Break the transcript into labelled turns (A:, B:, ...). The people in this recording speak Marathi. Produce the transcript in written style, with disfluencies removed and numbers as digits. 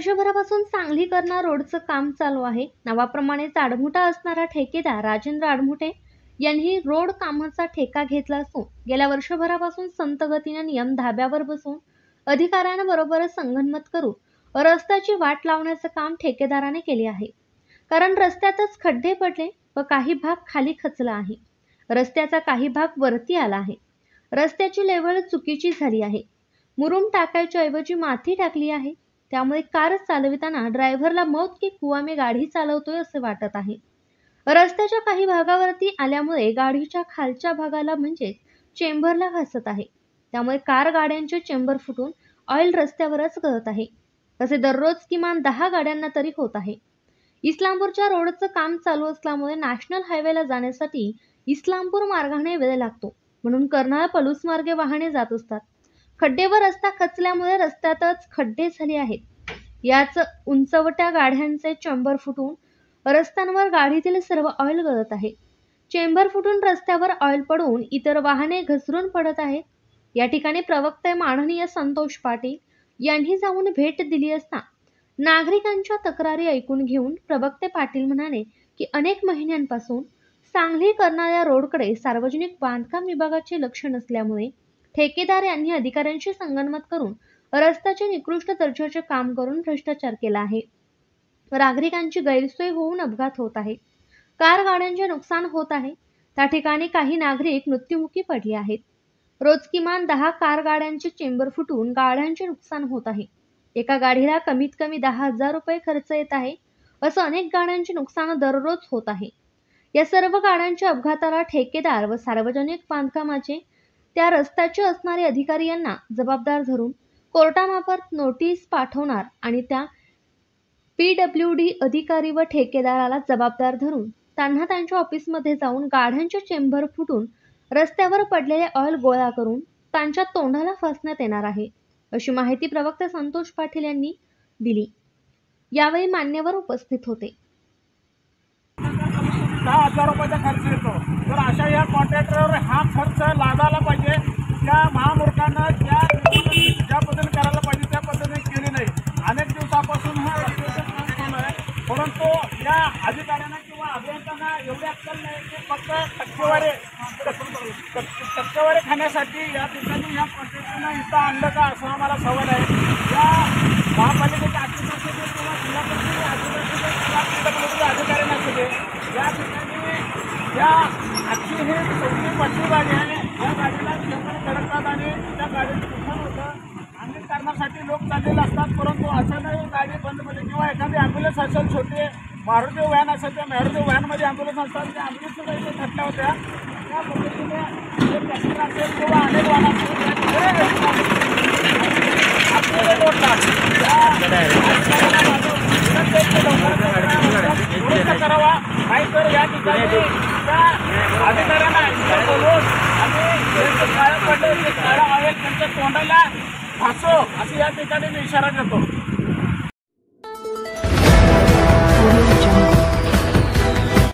A: वर्षभरापासून सांगलीकरणा रोडचं काम चालू आहे। नावाप्रमाणेच आडमुठा असणारा ठेकेदार राजेंद्र आडमुठे यांनी रोड कामाचा ठेका घेतला असून गेल्या वर्षभरापासून संत गतीने नियम धाब्यावर बसवून अधिकाऱ्यांबरोबर संगनमत करून रस्त्याची वाट लावण्याचं काम ठेकेदाराने केले आहे। कारण रस्त्यातच खड्डे पडले व काही भाग खाली खचला आहे। रस्त्याचा काही भाग वरती आला आहे। रस्त्याची लेवल चुकीची झाली आहे। मुरुम टाकायच्या ऐवजी माती टाकली आहे। त्यामुळे कार चालविताना ड्रायव्हरला मौत की कुआं में गाडी चालवतोय असे वाटत आहे। रस्त्याच्या काही भागावरती आल्यामुळे गाडीच्या खालच्या भागाला म्हणजे चेंबरला घासत आहे। त्यामुळे कार गाड्यांचे चेंबर फुटून ऑइल रस्त्यावरच गळत आहे। तसे दररोज किमान 10 गाड्यांना तरी होत आहे। इस्लामपूरच्या रोडचं काम चालू असल्यामुळे नॅशनल हायवेला जाण्यासाठी इस्लामपूर मार्गाने वेळ लागतो, म्हणून कर्नाळ पलूस मार्गे वाहने जात असतात। खड्डेवर रस्ता खचल्यामुळे रस्त्यातच खड्डे झाले आहेत। याच उंचवट्या गाड्यांचे चेंबर फुटून रस्त्यांवर गाडीतील सर्व ऑइल गळत आहे। चेंबर फुटून रस्त्यावर ऑइल पडून इतर वाहने घसरून पडत आहेत। या ठिकाणी प्रवक्ते माननीय संतोष पाटील यांनी जाऊन भेट दिली असता नागरिकांच्या तक्रारी ऐकून घेऊन प्रवक्ते पाटील म्हणाले की अनेक महिन्यांपासून सांगली कर्नाळ रोडकडे सार्वजनिक बांधकाम विभागाचे लक्ष नसल्यामुळे ठेकेदार यांनी अधिकाऱ्यांशी संगनमत करून रस्त्याचे निकृष्ट दर्जाचे काम करून भ्रष्टाचार केला आहे। नागरिकांची गैरसोय होऊन अपघात होत आहे। कार गाड्यांचे नुकसान होत आहे। त्या ठिकाणी काही नागरिक मृत्युमुखी पडले आहेत। रोज किमान 10 कार गाड्यांचे चेंबर फुटून गाड्यांचे नुकसान होत आहे। एका गाडीला कमीत कमी 10,000 रुपये खर्च येत आहे। असं अनेक गाड्यांचे नुकसान दररोज होत आहे। या सर्व गाड्यांच्या अपघाताला ठेकेदार व सार्वजनिक बांधकामाचे त्या रस्त्याचे असणारे अधिकारी यांना जबाबदार धरून कोर्टामार्फत नोटीस पाठवणार आणि त्या PWD अधिकारी व ठेकेदाराला जबाबदार धरून त्यांना त्यांच्या ऑफिसमध्ये जाऊन गाड्यांचे चेंबर फुटून रस्त्यावर पडलेले ऑइल गोळा करून त्यांच्या तोंडाला फासण्यात येणार आहे, अशी माहिती प्रवक्ते संतोष पाटील यांनी दिली। यावेळी मान्यवर उपस्थित होते।
B: 10,000 रुपयाचा खर्च येतो, तर अशा या कॉन्ट्रॅक्टरवर हा खर्च लादायला पाहिजे। त्या महामूर्खानं ज्या पद्धतीने करायला पाहिजे त्या पद्धतीने केली नाही। अनेक दिवसापासून हा रस्त्याचं काम चालू आहे, परंतु या अधिकाऱ्यांना किंवा अभियंत्यांना एवढी अक्कल नाही की फक्त टक्केवारी खाण्यासाठी या ठिकाणी या कॉन्ट्रॅक्टरनं इथं आणलं का असं आम्हाला सवाल आहे। या महापालिकेच्या अधिकारी किंवा जिल्हा परिषदेचे अधिकारी नसते या ठिकाणी या आजची ही चौथी 5वी गाडी आहे। या गाडीला चेंबर धडकतात आणि त्या गाडीचं नुकसान होतं। आणखी कारणासाठी लोक चाललेले असतात, परंतु असं नाही गाडी बंद मध्ये किंवा एखादी ॲम्ब्युलन्स असेल, छोटी मारुती व्हॅन असेल, त्या मारुती व्हॅनमध्ये ॲम्ब्युलन्स असतात, त्या ॲम्ब्युलन्ससुद्धा इथे थटल्या होत्या। त्या पद्धतीने ट्रॅक्टर असेल किंवा अनेक वाहन असेल करावा, नाहीतर या ठिकाणी त्या अधिकाऱ्यांना बोलवून आणि काळं पडलं काळं ऑइल त्यांच्या तोंडाला फासो असं या ठिकाणी मी इशारा देतो।